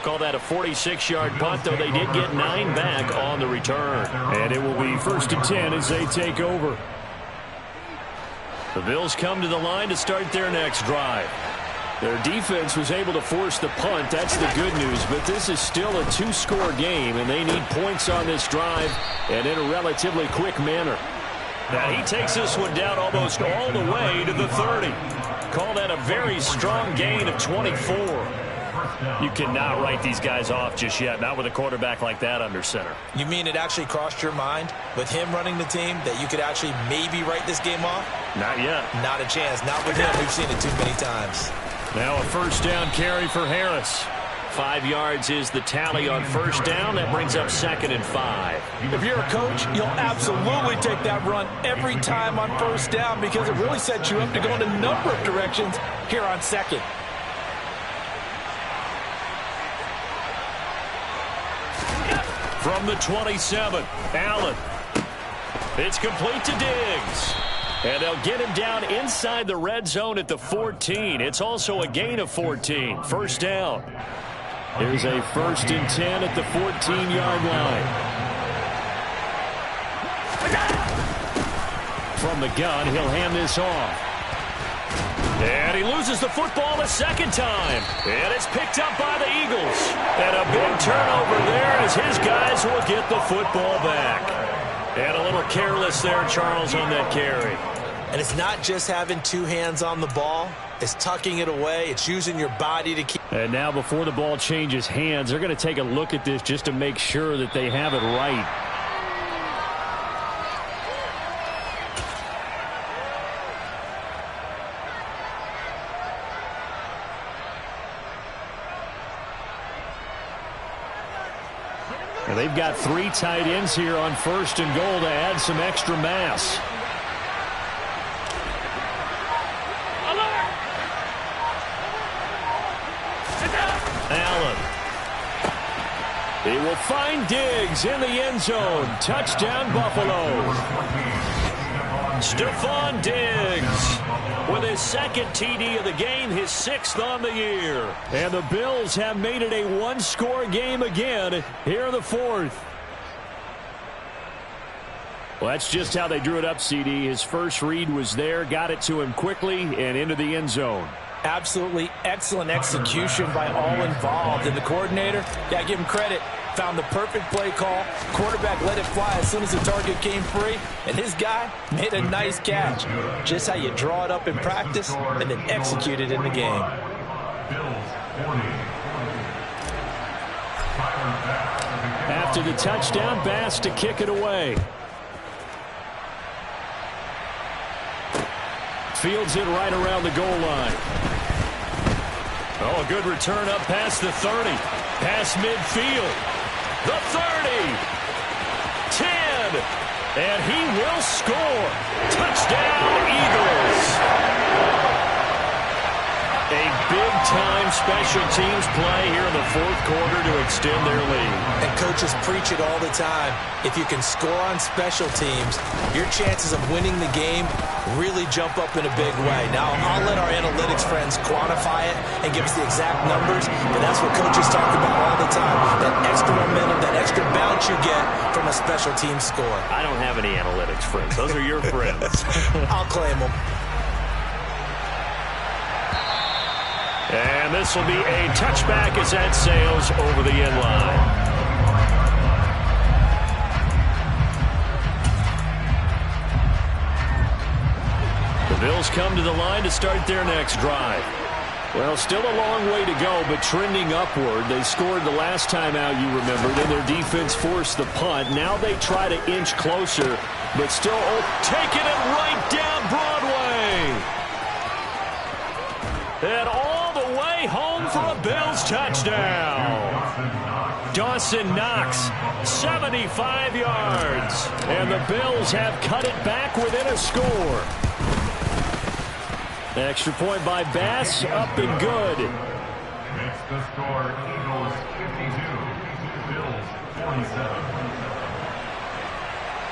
Call that a 46-yard punt, though they did get 9 back on the return. And it will be 1st and 10 as they take over. The Bills come to the line to start their next drive. Their defense was able to force the punt. That's the good news. But this is still a 2-score game, and they need points on this drive and in a relatively quick manner. Now he takes this one down almost all the way to the 30. Call that a very strong gain of 24. You cannot write these guys off just yet, not with a quarterback like that under center. You mean it actually crossed your mind with him running the team that you could actually maybe write this game off? Not yet. Not a chance. Not with him. We've seen it too many times. Now a first down carry for Harris. 5 yards is the tally on first down. That brings up 2nd and 5. If you're a coach, you'll absolutely take that run every time on first down because it really sets you up to go in a number of directions here on 2nd. From the 27, Allen. It's complete to Diggs. And they'll get him down inside the red zone at the 14. It's also a gain of 14. First down. Here's a 1st and 10 at the 14-yard line. From the gun, he'll hand this off. And he loses the football a second time. And it's picked up by the Eagles. And a big turnover there as his guys will get the football back. And a little careless there, Charles, on that carry. And it's not just having 2 hands on the ball. It's tucking it away. It's using your body to keep. And now before the ball changes hands, they're going to take a look at this just to make sure that they have it right. And they've got 3 tight ends here on 1st and goal to add some extra mass. Allen. He will find Diggs in the end zone. Touchdown, Buffalo. Stephon Diggs with his 2nd TD of the game, his 6th on the year. And the Bills have made it a 1-score game again here in the 4th. Well, that's just how they drew it up, CD. His first read was there, got it to him quickly, and into the end zone. Absolutely excellent execution by all involved. And the coordinator, yeah, give him credit. Found the perfect play call. Quarterback let it fly as soon as the target came free. And his guy made a nice catch. Just how you draw it up in practice and then execute it in the game. After the touchdown, Bass to kick it away. Fields it right around the goal line. Oh, a good return up past the 30. Past midfield. The 30. 10. And he will score. Touchdown, Eagles. A big-time special teams play here in the 4th quarter to extend their lead. And coaches preach it all the time. If you can score on special teams, your chances of winning the game really jump up in a big way. Now, I'll let our analytics friends quantify it and give us the exact numbers, but that's what coaches talk about all the time. That extra momentum, that extra bounce you get from a special team score. I don't have any analytics friends. Those are your friends. I'll claim them. And this will be a touchback as that sails over the end line. The Bills come to the line to start their next drive. Well, still a long way to go, but trending upward. They scored the last time out, you remember. Then their defense forced the punt. Now they try to inch closer, but still taking it right down Broadway. And all the way home for a Bills touchdown. Dawson Knox, 75 yards. And the Bills have cut it back within a score. Extra point by Bass, up and good. Makes the score Eagles 52, Bills 47.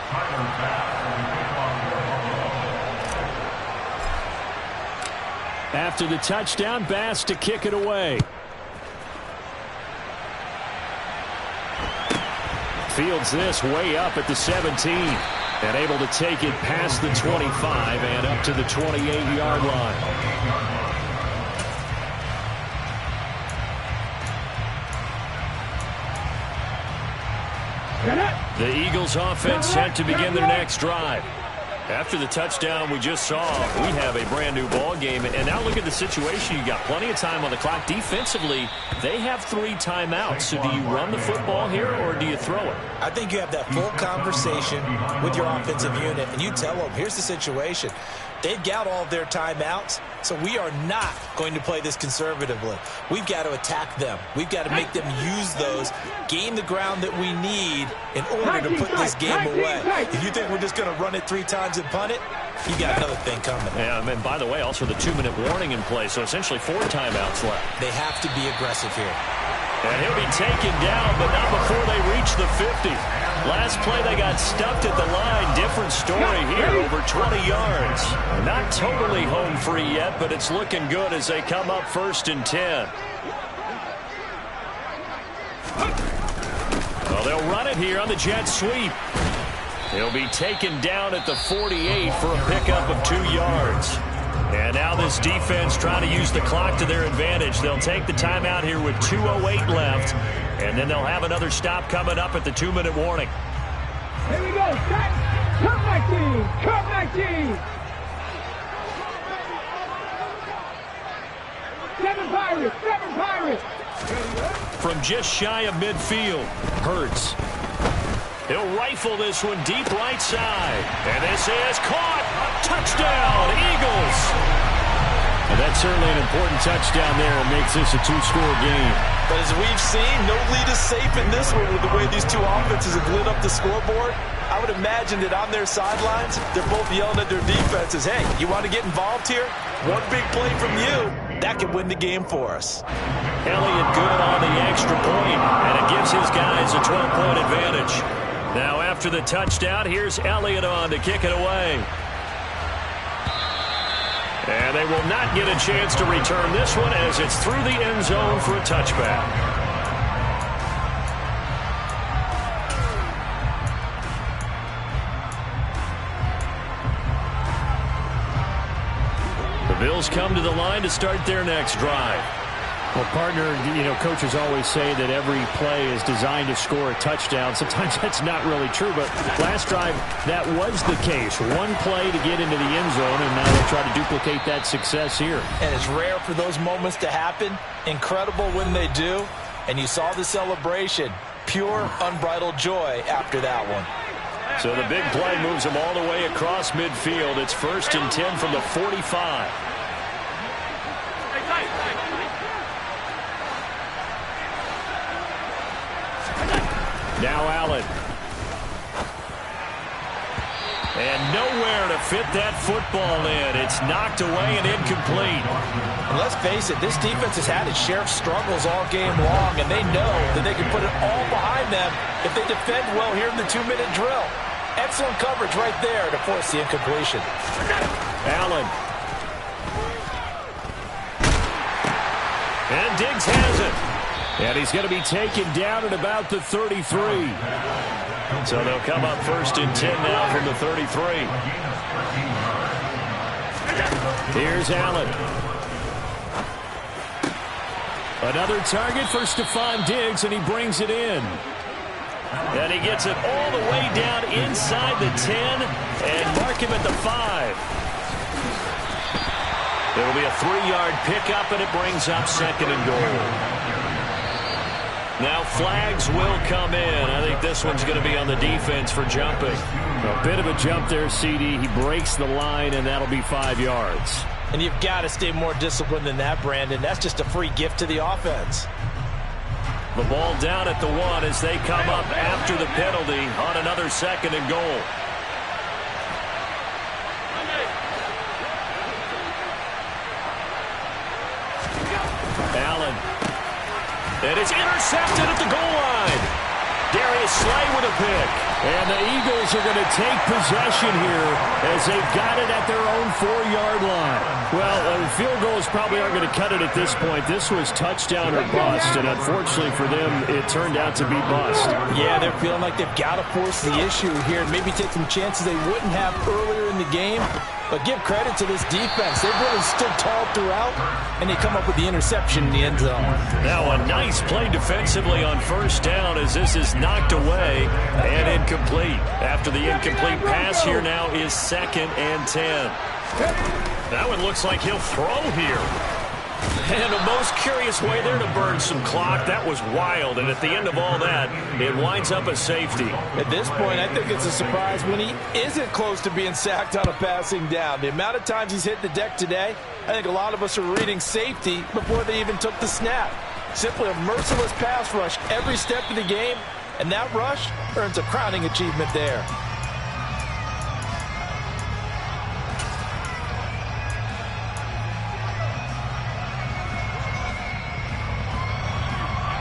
Tyler Bass will be After the touchdown, Bass to kick it away. Fields this way up at the 17. And able to take it past the 25 and up to the 28-yard line. The Eagles offense set to begin their next drive. After the touchdown we just saw, we have a brand new ball game. And now look at the situation. You got plenty of time on the clock. Defensively, they have 3 timeouts. So do you run the football here or do you throw it? I think you have that full conversation with your offensive unit, and you tell them, here's the situation. They've got all of their timeouts, so we are not going to play this conservatively. We've got to attack them. We've got to make them use those, gain the ground that we need in order to put this game away. If you think we're just going to run it 3 times and punt it, you got another thing coming. Yeah, and by the way, also the 2-minute warning in play, so essentially 4 timeouts left. They have to be aggressive here. And he'll be taken down, but not before they reach the 50. Last play, they got stuffed at the line. Different story here, over 20 yards. Not totally home free yet, but it's looking good as they come up 1st and 10. Well, they'll run it here on the jet sweep. He'll be taken down at the 48 for a pickup of 2 yards. And now this defense trying to use the clock to their advantage. They'll take the timeout here with 2:08 left. And then they'll have another stop coming up at the 2-minute warning. Here we go. Come 19. Come 19. 7 Pirates. 7 Pirates. From just shy of midfield, Hurts. He'll rifle this one deep right side. And this is caught. Touchdown, Eagles. And that's certainly an important touchdown there. It makes this a 2-score game. But as we've seen, no lead is safe in this one with the way these 2 offenses have lit up the scoreboard. I would imagine that on their sidelines, they're both yelling at their defenses, hey, you want to get involved here? One big play from you, that could win the game for us. Elliott good on the extra point, and it gives his guys a 12-point advantage. Now after the touchdown, here's Elliott on to kick it away. And they will not get a chance to return this one as it's through the end zone for a touchback. The Bills come to the line to start their next drive. Well, partner, coaches always say that every play is designed to score a touchdown. Sometimes that's not really true, but last drive, that was the case. One play to get into the end zone, and now they try to duplicate that success here. And it's rare for those moments to happen. Incredible when they do. And you saw the celebration. Pure, unbridled joy after that one. So the big play moves them all the way across midfield. It's 1st and 10 from the 45. Now Allen. And nowhere to fit that football in. It's knocked away and incomplete. And let's face it, this defense has had its share of struggles all game long, and they know that they can put it all behind them if they defend well here in the 2-minute drill. Excellent coverage right there to force the incompletion. Allen. And Diggs has it. And he's going to be taken down at about the 33. So they'll come up 1st and 10 now from the 33. Here's Allen. Another target for Stephon Diggs, and he brings it in. And he gets it all the way down inside the 10 and mark him at the 5. It'll be a 3-yard pickup, and it brings up 2nd and goal. Now flags will come in. I think this one's going to be on the defense for jumping. A bit of a jump there, CD. He breaks the line, and that'll be 5 yards. And you've got to stay more disciplined than that, Brandon. That's just a free gift to the offense. The ball down at the 1 as they come up after the penalty on another 2nd and goal. Allen. And it's intercepted at the goal line. Darius Slay with a pick. And the Eagles are going to take possession here as they've got it at their own 4-yard line. Well, field goals probably aren't going to cut it at this point. This was touchdown or bust, and unfortunately for them, it turned out to be bust. Yeah, they're feeling like they've got to force the issue here and maybe take some chances they wouldn't have earlier in the game. But give credit to this defense. They've really stood tall throughout, and they come up with the interception in the end zone. Now a nice play defensively on 1st down as this is knocked away and incomplete. After the incomplete pass, here now is 2nd and 10. That one looks like he'll throw here. And a most curious way there to burn some clock. That was wild, and at the end of all that, it winds up a safety. At this point, I think it's a surprise when he isn't close to being sacked on a passing down. The amount of times he's hit the deck today, I think a lot of us are reading safety before they even took the snap. Simply a merciless pass rush every step of the game, and that rush earns a crowning achievement there.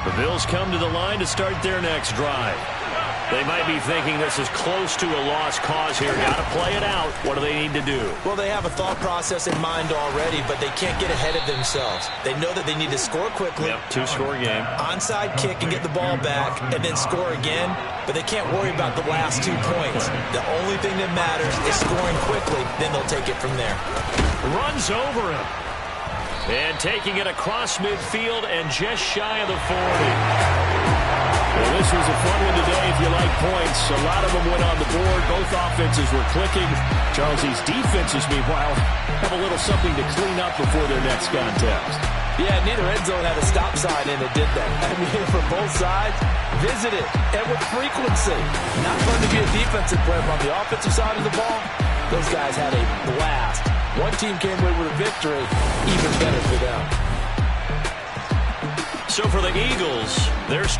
The Bills come to the line to start their next drive. They might be thinking this is close to a lost cause here. Got to play it out. What do they need to do? Well, they have a thought process in mind already, but they can't get ahead of themselves. They know that they need to score quickly. Yep, 2-score game. Onside kick and get the ball back and then score again, but they can't worry about the last 2 points. The only thing that matters is scoring quickly, then they'll take it from there. Runs over him. And taking it across midfield and just shy of the 40. Well, this was a fun one today if you like points. A lot of them went on the board. Both offenses were clicking. Charles, these defenses, meanwhile, have a little something to clean up before their next contest. Yeah, neither end zone had a stop sign in it, did they? I mean, for both sides, visit it, and with frequency. Not fun to be a defensive player, but on the offensive side of the ball, those guys had a blast. One team came away with a victory, even better for them. So for the Eagles, they're